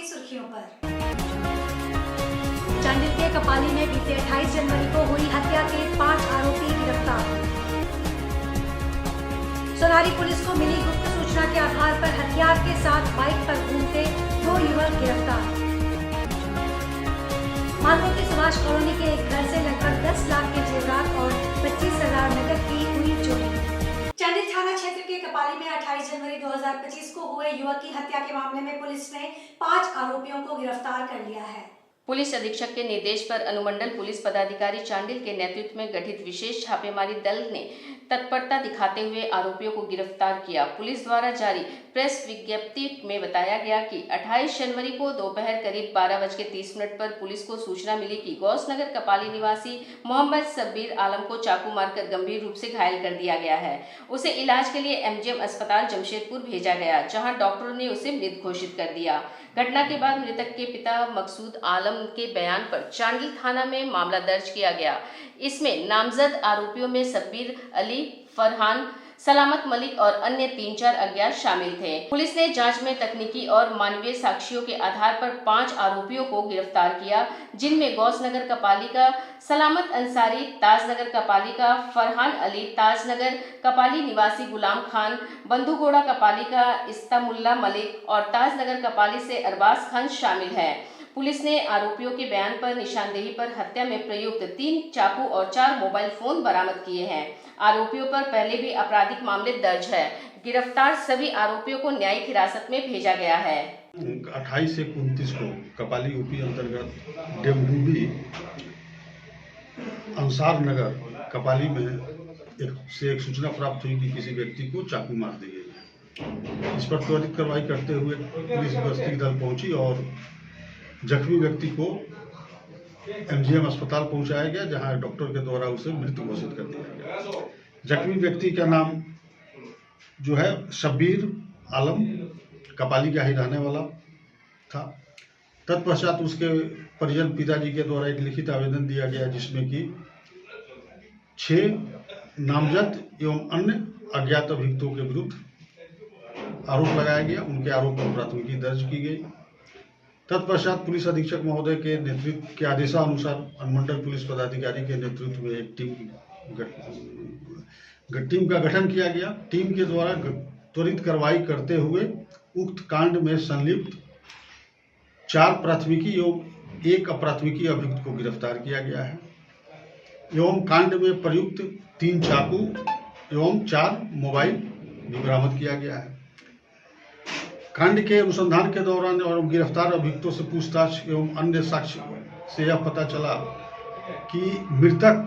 की सुर्खियों पर। चांडिल के कपाली में बीते 28 जनवरी को हुई हत्या के 5 आरोपी गिरफ्तार। सोनारी पुलिस को मिली गुप्त सूचना के आधार पर हथियार के साथ बाइक पर घूमते 2 युवक गिरफ्तार। मालवा की सुभाष कॉलोनी के एक घर से लगभग 10 लाख के जेवरात और 25,000 नकद की हुई चोरी। चांडिल थाना क्षेत्र के कपाली में 28 जनवरी 2025 को हुए युवक की हत्या के मामले में पुलिस ने 5 आरोपियों को गिरफ्तार कर लिया है। पुलिस अधीक्षक के निर्देश पर अनुमंडल पुलिस पदाधिकारी चांडिल के नेतृत्व में गठित विशेष छापेमारी दल ने तत्परता दिखाते हुए आरोपियों को गिरफ्तार किया। पुलिस द्वारा जारी प्रेस विज्ञप्ति में बताया गया कि 28 जनवरी को दोपहर करीब 12:30 पर पुलिस को सूचना मिली कि गौसनगर कपाली निवासी मोहम्मद शब्बीर आलम को चाकू मारकर गंभीर रूप से घायल कर दिया गया है। उसे इलाज के लिए एमजीएम अस्पताल जमशेदपुर भेजा गया, जहां डॉक्टरों ने उसे मृत घोषित कर दिया। घटना के बाद मृतक के पिता मकसूद आलम के बयान पर चांडिल थाना में मामला दर्ज किया गया। इसमें नामजद आरोपियों में शब्बीर अली, फरहान, सलामत मलिक और अन्य 3-4 अज्ञात शामिल थे। पुलिस ने जांच में तकनीकी और मानवीय साक्ष्यों के आधार पर 5 आरोपियों को गिरफ्तार किया, जिनमें गौसनगर कपाली का सलामत अंसारी, ताजनगर कपाली का फरहान अली, ताजनगर कपाली निवासी गुलाम खान, बंधुगोड़ा कपाली का इस्तामुल्ला मलिक और ताजनगर कपाली से अरबाज खान शामिल है। पुलिस ने आरोपियों के बयान पर निशानदेही पर हत्या में प्रयुक्त 3 चाकू और 4 मोबाइल फोन बरामद किए हैं। आरोपियों पर पहले भी आपराधिक मामले दर्ज है। गिरफ्तार सभी आरोपियों को न्यायिक हिरासत में भेजा गया है। 28 से 29 को कपाली यूपी अंतर्गत डेमडूबी अंसार नगर कपाली में एक सूचना प्राप्त हुई कि किसी व्यक्ति को चाकू मार दी गई है। इस पर त्वरित कार्रवाई करते हुए पुलिस गश्ती दल पहुंची और जख्मी व्यक्ति को एमजीएम अस्पताल पहुंचाया गया, जहां डॉक्टर के द्वारा उसे मृत घोषित कर दिया गया। जख्मी व्यक्ति का नाम जो है शब्बीर आलम कपाली का ही रहने वाला था। तत्पश्चात उसके परिजन पिताजी के द्वारा एक लिखित आवेदन दिया गया, जिसमें कि 6 नामजद एवं अन्य अज्ञात अभियुक्तों के विरुद्ध आरोप लगाया गया। उनके आरोप पर प्राथमिकी दर्ज की गई। तत्पश्चात पुलिस अधीक्षक महोदय के नेतृत्व के आदेशानुसार अनुमंडल पुलिस पदाधिकारी के नेतृत्व में एक टीम का गठन किया गया। टीम के द्वारा त्वरित कार्रवाई करते हुए उक्त कांड में संलिप्त 4 प्राथमिकी एवं 1 अप्राथमिकी अभियुक्त को गिरफ्तार किया गया है एवं कांड में प्रयुक्त 3 चाकू एवं 4 मोबाइल भी बरामद किया गया है। कांड के अनुसंधान के दौरान और गिरफ्तार अभियुक्तों से पूछताछ एवं अन्य साक्ष्य से यह पता चला कि मृतक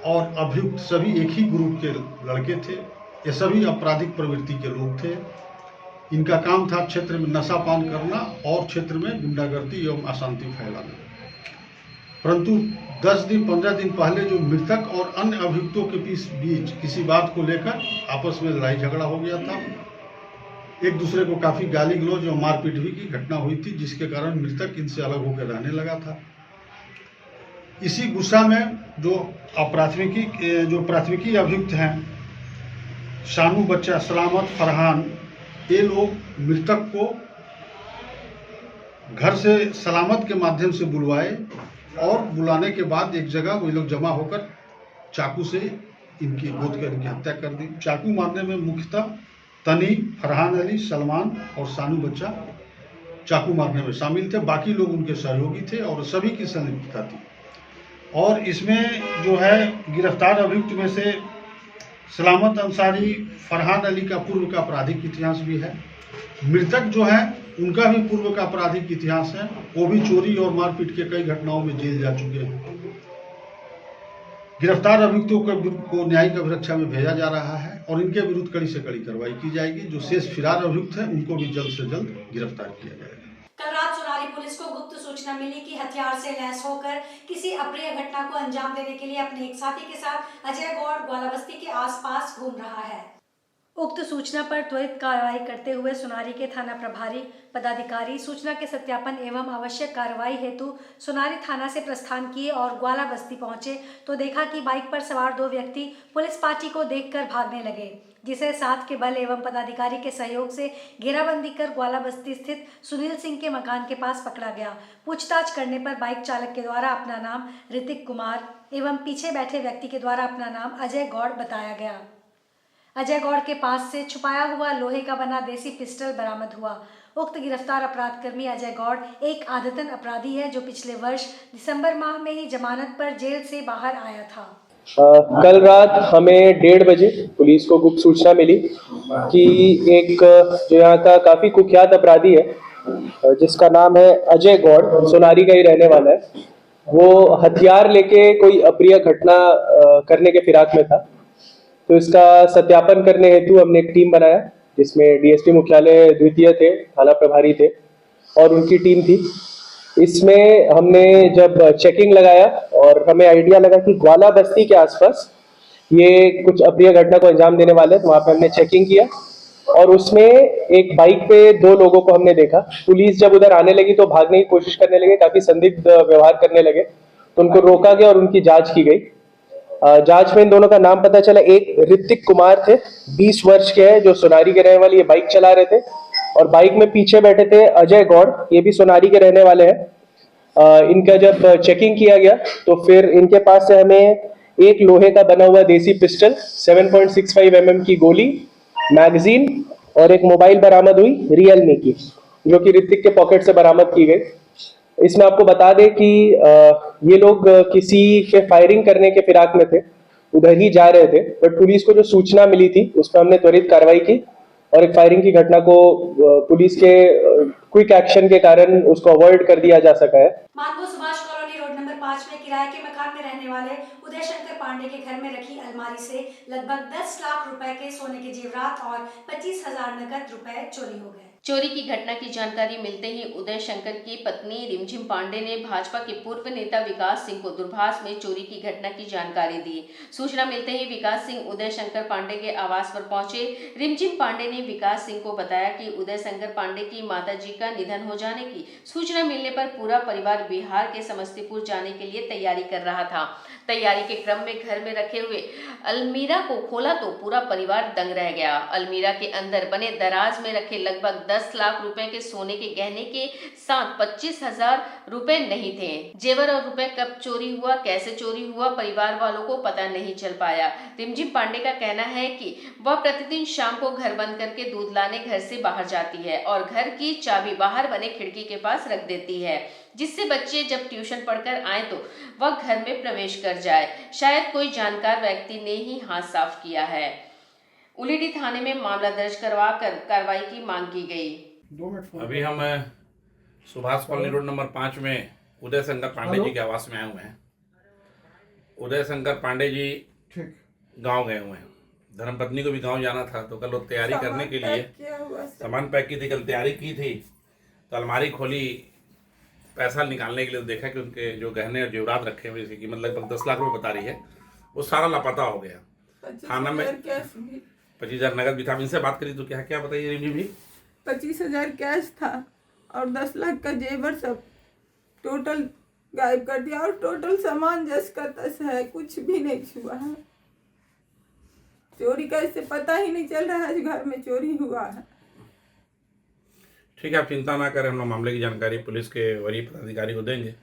और अभियुक्त सभी एक ही ग्रुप के लड़के थे। ये सभी आपराधिक प्रवृत्ति के लोग थे। इनका काम था क्षेत्र में नशापान करना और क्षेत्र में गुंडागर्दी एवं अशांति फैलाना। परंतु 10 दिन 15 दिन पहले जो मृतक और अन्य अभियुक्तों के बीच किसी बात को लेकर आपस में लड़ाई झगड़ा हो गया था। एक दूसरे को काफी गाली गलौज और मारपीट भी की घटना हुई थी, जिसके कारण मृतक इनसे अलग होकर रहने लगा था। इसी गुस्सा में जो प्राथमिकी अभियुक्त हैं, शानू बच्चा, सलामत, फरहान, ये लोग मृतक को घर से सलामत के माध्यम से बुलवाए और बुलाने के बाद एक जगह वो लोग जमा होकर चाकू से इनकी गोद कर इनकी हत्या कर दी। चाकू मारने में मुख्यतः तनी, फरहान अली, सलमान और सानू बच्चा चाकू मारने में शामिल थे। बाकी लोग उनके सहयोगी थे और सभी की संलिप्तता थी। और इसमें जो है गिरफ्तार अभियुक्त में से सलामत अंसारी, फरहान अली का पूर्व का आपराधिक इतिहास भी है। मृतक जो है उनका भी पूर्व का आपराधिक इतिहास है। वो भी चोरी और मारपीट के कई घटनाओं में जेल जा चुके हैं। गिरफ्तार अभियुक्तों को न्यायिक अभिरक्षा में भेजा जा रहा है और इनके विरुद्ध कड़ी से कड़ी कार्रवाई की जाएगी। जो शेष फरार अभियुक्त हैं उनको भी जल्द से जल्द गिरफ्तार किया जाएगा। कल रात सोनारी पुलिस को गुप्त सूचना मिली कि हथियार से लैस होकर किसी अप्रिय घटना को अंजाम देने के लिए अपने एक साथी के साथ अजय गौड़ ग्वालाबस्ती के आसपास घूम रहा है। उक्त सूचना पर त्वरित कार्रवाई करते हुए सोनारी के थाना प्रभारी पदाधिकारी सूचना के सत्यापन एवं आवश्यक कार्रवाई हेतु सोनारी थाना से प्रस्थान किए और ग्वाला बस्ती पहुंचे तो देखा कि बाइक पर सवार 2 व्यक्ति पुलिस पार्टी को देखकर भागने लगे, जिसे साथ के बल एवं पदाधिकारी के सहयोग से घेराबंदी कर ग्वाला बस्ती स्थित सुनील सिंह के मकान के पास पकड़ा गया। पूछताछ करने पर बाइक चालक के द्वारा अपना नाम ऋतिक कुमार एवं पीछे बैठे व्यक्ति के द्वारा अपना नाम अजय गौड़ बताया गया। अजय गौड़ के पास से छुपाया हुआ लोहे का बना देसी पिस्टल बरामद हुआ। उक्त गिरफ्तार अपराधकर्मी अजय गौड़ एक आदतन अपराधी है जो पिछले वर्ष दिसंबर माह में ही जमानत पर जेल से बाहर आया था। कल रात हमें 1:30 बजे पुलिस को गुप्त सूचना मिली कि एक जो यहाँ का काफी कुख्यात अपराधी है जिसका नाम है अजय गौड़, सोनारी का ही रहने वाला है, वो हथियार लेके कोई अप्रिय घटना करने के फिराक में था। तो इसका सत्यापन करने हेतु हमने एक टीम बनाया जिसमें डीएसपी मुख्यालय द्वितीय थे, थाना प्रभारी थे और उनकी टीम थी। इसमें हमने जब चेकिंग लगाया और हमें आइडिया लगा कि ग्वाला बस्ती के आसपास ये कुछ अप्रिय घटना को अंजाम देने वाले हैं, तो वहां पे हमने चेकिंग किया और उसमें एक बाइक पे 2 लोगों को हमने देखा। पुलिस जब उधर आने लगी तो भागने की कोशिश करने लगे, काफी संदिग्ध व्यवहार करने लगे, तो उनको रोका गया और उनकी जांच की गई। जांच में इन दोनों का नाम पता चला। एक ऋतिक कुमार थे, 20 वर्ष के हैं, जो सोनारी के रहने वाले, ये बाइक चला रहे थे और बाइक में पीछे बैठे थे अजय गौड़, ये भी सोनारी के रहने वाले हैं। इनका जब चेकिंग किया गया तो फिर इनके पास से हमें एक लोहे का बना हुआ देसी पिस्टल, 7.65 mm की गोली, मैगजीन और एक मोबाइल बरामद हुई रियलमी की, जो कि ऋतिक के पॉकेट से बरामद की गई। इसमें आपको बता दें कि ये लोग किसी के फायरिंग करने के फिराक में थे, उधर ही जा रहे थे, बट पुलिस को जो सूचना मिली थी उस पर हमने त्वरित कार्रवाई की और एक फायरिंग की घटना को पुलिस के क्विक एक्शन के कारण उसको अवॉइड कर दिया जा सका है। Manpur Subhash colony road number 5 में किराए के मकान में रहने वाले उदय शंकर पांडे के घर में रखी अलमारी से लगभग 10 लाख रुपए के सोने के जेवरात और 25,000 नकद रुपए चोरी हो गए। चोरी की घटना की जानकारी मिलते ही उदय शंकर की पत्नी रिमझिम पांडे ने भाजपा के पूर्व नेता विकास सिंह को दूरभाष में चोरी की घटना की जानकारी दी। सूचना मिलते ही विकास सिंह उदय शंकर पांडे के आवास पर पहुंचे। रिमझिम पांडे ने विकास सिंह को बताया कि उदय शंकर पांडे की माताजी का निधन हो जाने की सूचना मिलने पर पूरा परिवार बिहार के समस्तीपुर जाने के लिए तैयारी कर रहा था। तैयारी के क्रम में घर में रखे हुए अलमीरा को खोला तो पूरा परिवार दंग रह गया। अलमीरा के अंदर बने दराज में रखे लगभग 10 लाख रुपए के सोने के गहने के साथ 25,000 रुपए नहीं थे। जेवर और रुपए कब चोरी हुआ, कैसे चोरी हुआ, परिवार वालों को पता नहीं चल पाया। रिमझिम पांडे का कहना है कि वह प्रतिदिन शाम को घर बंद करके दूध लाने घर से बाहर जाती है और घर की चाबी बाहर बने खिड़की के पास रख देती है, जिससे बच्चे जब ट्यूशन पढ़कर आए तो वह घर में प्रवेश कर जाए। शायद कोई जानकार व्यक्ति ने ही हाथ साफ किया है। उलीडी थाने में मामला दर्ज करवा कर कार्रवाई की मांग की गई। अभी हम सुभाष कॉलोनी रोड नंबर 5 में उदय शंकर पांडे जी के आवास में आए हुए हैं। उदय शंकर पांडे जी गांव गए हुए हैं। धर्मपत्नी को भी गांव जाना था, तो कल वो तैयारी करने के लिए सामान पैक की थी, कल तैयारी की थी, तो अलमारी खोली पैसा निकालने के लिए, तो देखा कि उनके जो गहने और जेवरात रखे हुए, जिसकी कीमत लगभग 10 लाख रुपए बता रही है, वो सारा लापता हो गया। थाना में 25,000 नगद भी था। इनसे बात करी तो क्या बताइए रिमझिम जी? 25,000 कैश था और 10 लाख का जेवर सब टोटल गायब कर दिया और टोटल सामान जस का तस है, कुछ भी नहीं छुआ है। चोरी का इससे पता ही नहीं चल रहा है घर में चोरी हुआ है। ठीक है, आप चिंता ना करें, हम लोग मामले की जानकारी पुलिस के वरीय पदाधिकारी को देंगे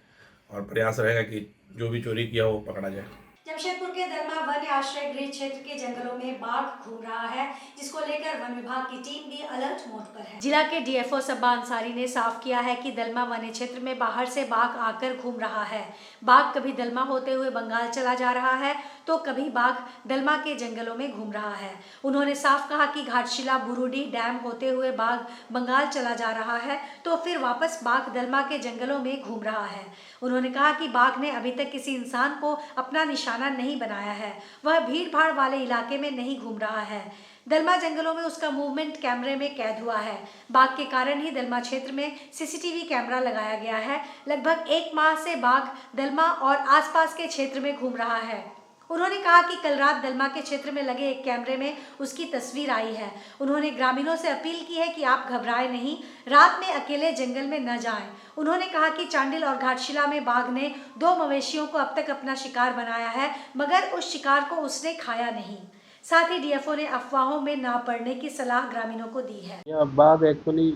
और प्रयास रहेगा कि जो भी चोरी किया वो पकड़ा जाए। जमशेदपुर के दरमा वन्य आश्रय गृह क्षेत्र के जंगलों में बाघ घूम रहा है, जिसको लेकर वन विभाग की टीम भी अलर्ट मोड पर है। जिला के डीएफओ सब्बा अंसारी ने साफ किया है कि दलमा वन्य क्षेत्र में बाहर से बाघ आकर घूम रहा है। बाघ कभी दलमा होते हुए बंगाल चला जा रहा है तो कभी बाघ दलमा के जंगलों में घूम रहा है। उन्होंने साफ कहा कि घाटशिला बुरुडी डैम होते हुए बाघ बंगाल चला जा रहा है तो फिर वापस बाघ दलमा के जंगलों में घूम रहा है। उन्होंने कहा कि बाघ ने अभी तक किसी इंसान को अपना निशाना नहीं बनाया है, वह भीड़ भाड़ वाले इलाके में नहीं घूम रहा है। दलमा जंगलों में उसका मूवमेंट कैमरे में कैद हुआ है। बाघ के कारण ही दलमा क्षेत्र में सीसीटीवी कैमरा लगाया गया है। लगभग 1 माह से बाघ दलमा और आसपास के क्षेत्र में घूम रहा है। उन्होंने कहा कि कल रात दलमा के क्षेत्र में लगे एक कैमरे में उसकी तस्वीर आई है। उन्होंने ग्रामीणों से अपील की है कि आप घबराएं नहीं, रात में अकेले जंगल में न जाएं। उन्होंने कहा कि चांडिल और घाटशिला में बाघ ने 2 मवेशियों को अब तक अपना शिकार बनाया है, मगर उस शिकार को उसने खाया नहीं। साथ ही डीएफओ ने अफवाहों में ना पड़ने की सलाह ग्रामीणों को दी है। यह बाघ एक्चुअली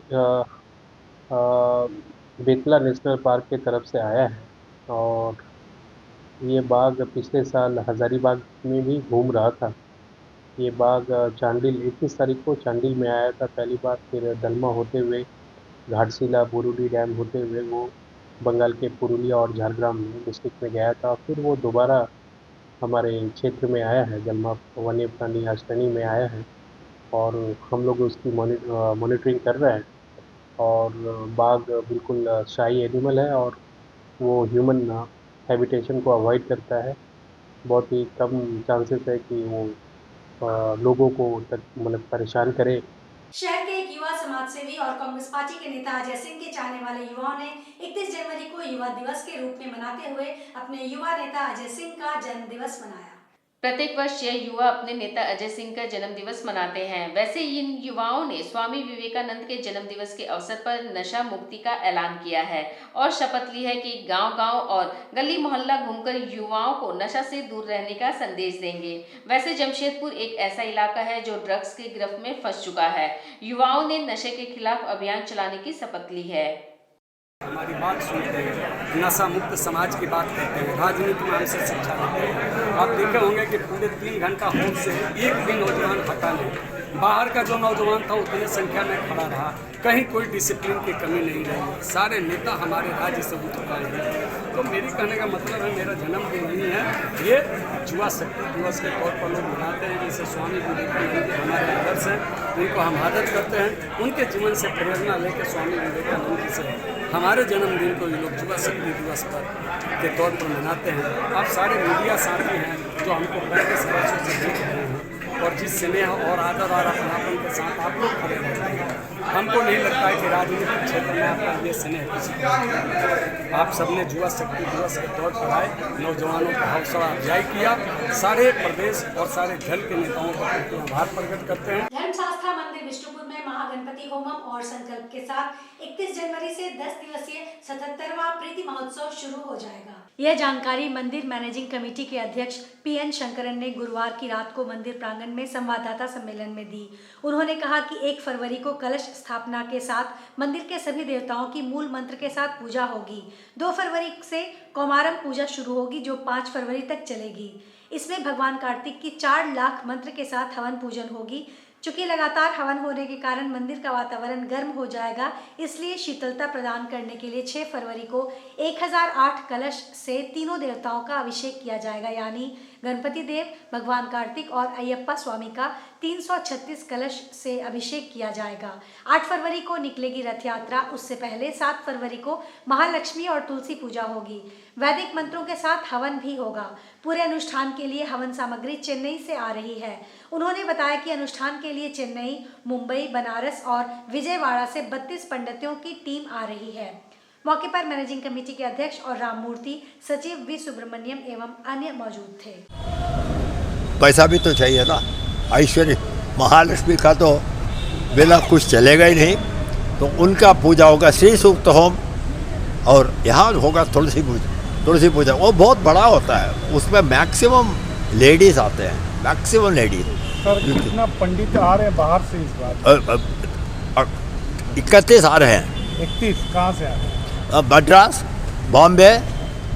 बेतला नेशनल पार्क की तरफ से आया है और ये बाघ पिछले साल हजारीबाग में भी घूम रहा था। ये बाघ चांडिल 21 तारीख को चांडिल में आया था पहली बार, फिर दलमा होते हुए घाटशिला बुरुडी डैम होते हुए वो बंगाल के पुरुलिया और झारग्राम डिस्ट्रिक्ट में गया था। फिर वो दोबारा हमारे क्षेत्र में आया है, दलमा वन्य प्राणी आश्रयणी में आया है और हम लोग उसकी मॉनिटरिंग कर रहे हैं। और बाघ बिल्कुल शाही एनिमल है और वो ह्यूमन हैबिटेशन को अवॉइड करता है। बहुत ही कम चांसेस है कि वो लोगों को मतलब परेशान करे। शहर के एक युवा समाज सेवी और कांग्रेस पार्टी के नेता अजय सिंह के चाहने वाले युवाओं ने 31 जनवरी को युवा दिवस के रूप में मनाते हुए अपने युवा नेता अजय सिंह का जन्म दिवस मनाया। प्रत्येक वर्ष ये युवा अपने नेता अजय सिंह का जन्म दिवस मनाते हैं। वैसे इन युवाओं ने स्वामी विवेकानंद के जन्म दिवस के अवसर पर नशा मुक्ति का ऐलान किया है और शपथ ली है कि गांव-गांव और गली मोहल्ला घूमकर युवाओं को नशा से दूर रहने का संदेश देंगे। वैसे जमशेदपुर एक ऐसा इलाका है जो ड्रग्स के गिरफ्त में फंस चुका है। युवाओं ने नशे के खिलाफ अभियान चलाने की शपथ ली है। हमारी बात सुनते हैं, नशा मुक्त समाज की बात करते हैं, राजनीति में हमसे शिक्षा लेते हैं। आप देखे होंगे कि पूरे 3 घंटा होश से एक भी नौजवान हटा नहीं। बाहर का जो नौजवान था उतनी संख्या में खड़ा रहा, कहीं कोई डिसिप्लिन की कमी नहीं रही। सारे नेता हमारे राज्य से उठ चुका है। तो मेरी कहने का मतलब है, मेरा जन्मदिन नहीं है, ये युवा शक्ति दिवस के तौर पर लोग मनाते हैं। जैसे स्वामी विवेकानंद हमारे आदर्श हैं, उनको हम आदर करते हैं। उनके जीवन से प्रेरणा लेकर स्वामी विवेकानंद जी से हमारे जन्मदिन को ये लोग युवा शक्ति दिवस पर के तौर पर मनाते हैं। आप सारे मीडिया साथी हैं जो हमको पहले से वर्षों से देख रहे हैं और जिस स्नेह और आदर और अपनापन के साथ आप लोग खड़े रहते हैं, हमको नहीं लगता है कि राजनीतिक क्षेत्र में आपका ये स्नेह किसी को। आप सबने युवा शक्ति दिवस के तौर पर आए, नौजवानों का हौसला अफजाई किया। सारे प्रदेश और सारे दल के नेताओं का आभार प्रकट करते हैं। धर्मशास्त्रा मंदिर विष्णुपुर में महागणपति होमम और संकल्प के साथ 31 जनवरी से 10 दिवसीय 77वां प्रीति महोत्सव शुरू हो जाएगा। यह जानकारी मंदिर मैनेजिंग कमेटी के अध्यक्ष पीएन शंकरन ने गुरुवार की रात को मंदिर प्रांगण में संवाददाता सम्मेलन में दी। उन्होंने कहा कि 1 फरवरी को कलश स्थापना के साथ मंदिर के सभी देवताओं की मूल मंत्र के साथ पूजा होगी। 2 फरवरी से कौमारम पूजा शुरू होगी जो 5 फरवरी तक चलेगी। इसमें भगवान कार्तिक की 4 लाख मंत्र के साथ हवन पूजन होगी। चूंकि लगातार हवन होने के कारण मंदिर का वातावरण गर्म हो जाएगा, इसलिए शीतलता प्रदान करने के लिए 6 फरवरी को 1008 कलश से तीनों देवताओं का अभिषेक किया जाएगा, यानी गणपति देव, भगवान कार्तिक और अयप्पा स्वामी का 336 कलश से अभिषेक किया जाएगा। 8 फरवरी को निकलेगी रथ यात्रा। उससे पहले 7 फरवरी को महालक्ष्मी और तुलसी पूजा होगी। वैदिक मंत्रों के साथ हवन भी होगा। पूरे अनुष्ठान के लिए हवन सामग्री चेन्नई से आ रही है। उन्होंने बताया कि अनुष्ठान के लिए चेन्नई, मुंबई, बनारस और विजयवाड़ा से 32 पंडितों की टीम आ रही है। मौके पर मैनेजिंग कमेटी के अध्यक्ष और राममूर्ति, सचिव वी सुब्रमण्यम एवं अन्य मौजूद थे। पैसा भी तो चाहिए ना, ऐश्वर्य महालक्ष्मी का तो बिना कुछ चलेगा ही नहीं। तो उनका पूजा होगा श्री सूक्त होम और यहाँ होगा तुलसी पूजा। तुलसी पूजा वो बहुत बड़ा होता है, उसमें मैक्सिमम लेडीज आते हैं, मैक्सिमम लेडीज। सर कितना पंडित आ रहे हैं बाहर से इस बार? 31 आ रहे हैं। 31 कहाँ से आ रहे हैं? मद्रास, बॉम्बे,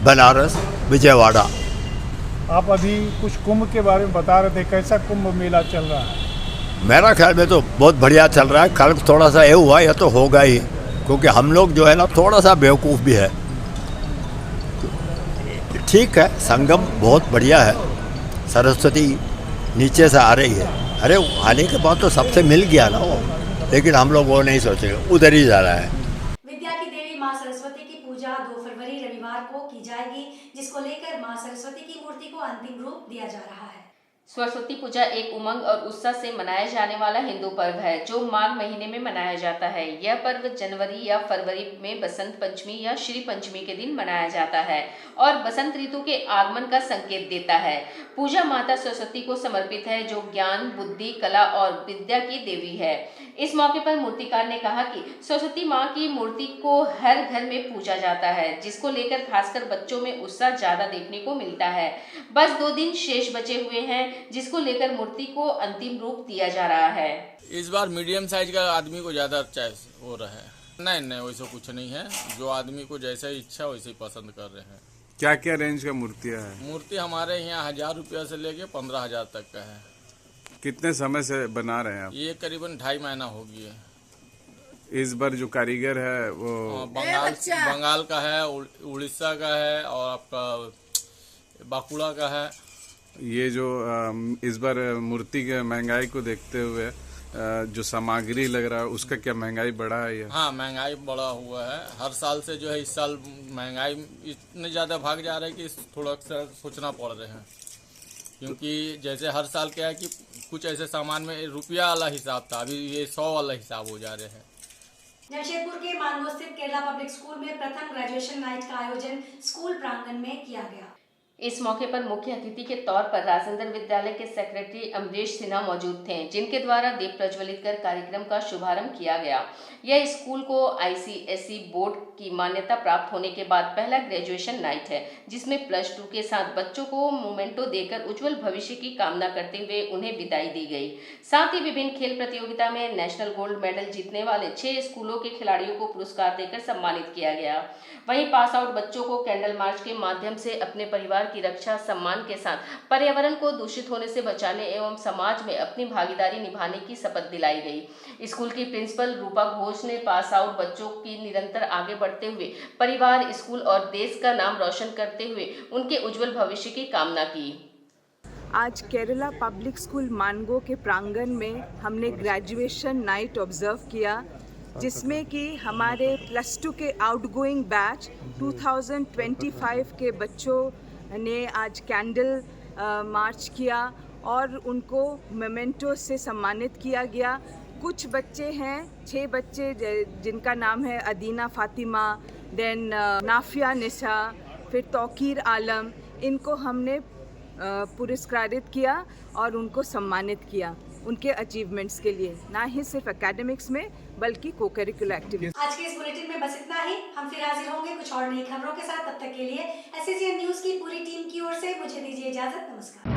बनारस, विजयवाड़ा। आप अभी कुछ कुंभ के बारे में बता रहे थे, कैसा कुंभ मेला चल रहा है? मेरा ख्याल में तो बहुत बढ़िया चल रहा है। कल थोड़ा सा ये हुआ, यह तो होगा ही, क्योंकि हम लोग जो है ना थोड़ा सा बेवकूफ़ भी है। ठीक है, संगम बहुत बढ़िया है। सरस्वती नीचे से आ रही है। अरे आने के बाद तो सबसे मिल गया ना वो, लेकिन हम लोग वो नहीं सोचेंगे, उधर ही जा रहा है। विद्या की देवी मां सरस्वती की पूजा 2 फरवरी रविवार को की जाएगी, जिसको लेकर मां सरस्वती की मूर्ति को अंतिम रूप दिया जा रहा है। सरस्वती पूजा एक उमंग और उत्साह से मनाया जाने वाला हिंदू पर्व है जो माघ महीने में मनाया जाता है। यह पर्व जनवरी या फरवरी में बसंत पंचमी या श्री पंचमी के दिन मनाया जाता है और बसंत ऋतु के आगमन का संकेत देता है। पूजा माता सरस्वती को समर्पित है जो ज्ञान, बुद्धि, कला और विद्या की देवी है। इस मौके पर मूर्तिकार ने कहा कि सरस्वती माँ की मूर्ति को हर घर में पूजा जाता है, जिसको लेकर खासकर बच्चों में उत्साह ज्यादा देखने को मिलता है। बस 2 दिन शेष बचे हुए हैं जिसको लेकर मूर्ति को अंतिम रूप दिया जा रहा है। इस बार मीडियम साइज का आदमी को ज़्यादा चॉइस हो रहा है। नहीं वैसा कुछ नहीं है, जो आदमी को जैसा इच्छा वैसे ही पसंद कर रहे हैं। क्या क्या रेंज का मूर्तियाँ है? मूर्ति हमारे यहाँ 1000 रुपया से लेके 15,000 तक का है। कितने समय से बना रहे हैं आप? ये करीबन 2.5 महीना हो गया। इस बार जो कारीगर है वो बंगाल का है, उड़ीसा का है और आपका बांकुड़ा का है। ये जो इस बार मूर्ति के महंगाई को देखते हुए जो सामग्री लग रहा है उसका क्या महंगाई बढ़ा है ये? हाँ, महंगाई बढ़ा हुआ है। हर साल से जो है इस साल महंगाई इतने ज़्यादा भाग जा रहा है कि थोड़ा सा सोचना पड़ रहे हैं, क्योंकि जैसे हर साल क्या है कि कुछ ऐसे सामान में रुपया वाला हिसाब था, अभी ये 100 वाला हिसाब हो जा रहे हैं। जमशेदपुर के मानगो स्थित केरला पब्लिक स्कूल में प्रथम ग्रेजुएशन नाइट का आयोजन स्कूल प्रांगण में किया गया। इस मौके पर मुख्य अतिथि के तौर पर राजेंद्र विद्यालय के सेक्रेटरी अमरीश सिन्हा मौजूद थे, जिनके द्वारा दीप प्रज्वलित कर कार्यक्रम का शुभारंभ किया गया। यह स्कूल को ICSE बोर्ड की मान्यता प्राप्त होने के बाद पहला ग्रेजुएशन नाइट है, जिसमें +2 के साथ बच्चों को मोमेंटो देकर उज्जवल भविष्य की कामना करते हुए उन्हें विदाई दी गई। साथ ही विभिन्न खेल प्रतियोगिता में नेशनल गोल्ड मेडल जीतने वाले 6 स्कूलों के खिलाड़ियों को पुरस्कार देकर सम्मानित किया गया। वहीं पास आउट बच्चों को कैंडल मार्च के माध्यम से अपने परिवार की रक्षा सम्मान के साथ पर्यावरण को दूषित होने से बचाने एवं समाज में अपनी भागीदारी निभाने की शपथ दिलाई गई। स्कूल की प्रिंसिपल रूपा घोष ने पास आउट बच्चों की निरंतर आगे बढ़ते हुए परिवार, स्कूल और देश का नाम रोशन करते हुए उनके उज्जवल भविष्य की कामना की। आज केरला पब्लिक स्कूल मानगो के प्रांगण में हमने ग्रेजुएशन नाइट ऑब्जर्व किया, जिसमें कि हमारे +2 के आउटगोइंग बैच 2025 के बच्चों ने आज कैंडल मार्च किया और उनको मोमेंटो से सम्मानित किया गया। कुछ बच्चे हैं, 6 बच्चे जिनका नाम है अदीना फातिमा, देन नाफिया निसा, फिर तौकीर आलम, इनको हमने पुरस्कृत किया और उनको सम्मानित किया उनके अचीवमेंट्स के लिए, ना ही सिर्फ एकेडमिक्स में बल्कि को करिकुलर एक्टिविटीज। आज के इस बुलेटिन में बस इतना ही। हम फिर हाजिर होंगे कुछ और नई खबरों के साथ। तब तक के लिए SCCN न्यूज़ की पूरी टीम की ओर से मुझे दीजिए इजाजत। नमस्कार।